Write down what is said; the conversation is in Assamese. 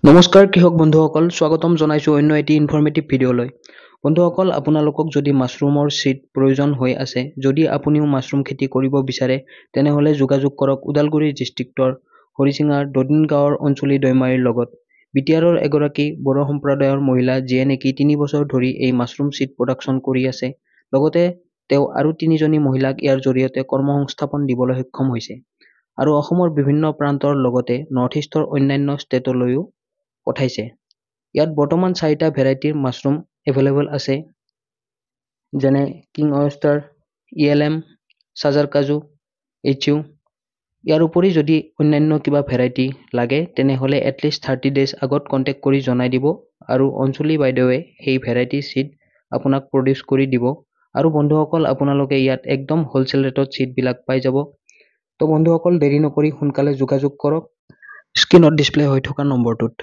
নমস্কাৰ কৃষক বন্ধুসকল, স্বাগতম জনাইছো অন্য এটি ইনফৰমেটিভ ভিডিঅ'লৈ। বন্ধুসকল, আপোনালোকক যদি মাছৰুমৰ সিড প্ৰয়োজন হৈ আছে, যদি আপুনিও মাছৰুম খেতি কৰিব বিচাৰে, তেনেহ'লে যোগাযোগ কৰক ওদালগুৰি ডিষ্ট্ৰিক্টৰ হৰিচিঙাৰ দদিন গাঁৱৰ অঞ্চলী দৈমাৰীৰ লগত। বিটিআৰৰ এগৰাকী বড়ো সম্প্ৰদায়ৰ মহিলা যিয়ে নেকি 3 বছৰ ধৰি এই মাছৰুম সিড প্ৰডাকশ্যন কৰি আছে। লগতে তেওঁ আৰু 3জনী মহিলাক ইয়াৰ জৰিয়তে কৰ্মসংস্থাপন দিবলৈ সক্ষম হৈছে আৰু অসমৰ বিভিন্ন প্ৰান্তৰ লগতে নৰ্থ ইষ্টৰ অন্যান্য ষ্টেটলৈও পঠাইছে। ইয়াত বৰ্তমান 4টা ভেৰাইটিৰ মাছৰুম এভেইলেবল আছে, যেনে কিং অয়েষ্টাৰ, ELM, চাজাৰ কাজু, HU। ইয়াৰ উপৰি যদি অন্যান্য কিবা ভেৰাইটি লাগে তেনেহ'লে এটলিষ্ট 30 ডেজ আগত কণ্টেক্ট কৰি জনাই দিব আৰু অঞ্চলী বাইদেৱে সেই ভেৰাইটি সিড আপোনাক প্ৰডিউচ কৰি দিব। আৰু বন্ধুসকল, আপোনালোকে ইয়াত একদম হোলচেল ৰেটত সিডবিলাক পাই যাব। তো বন্ধুসকল, দেৰি নকৰি সোনকালে যোগাযোগ কৰক স্ক্ৰীনত ডিছপ্লে হৈ থকা নম্বৰটোত।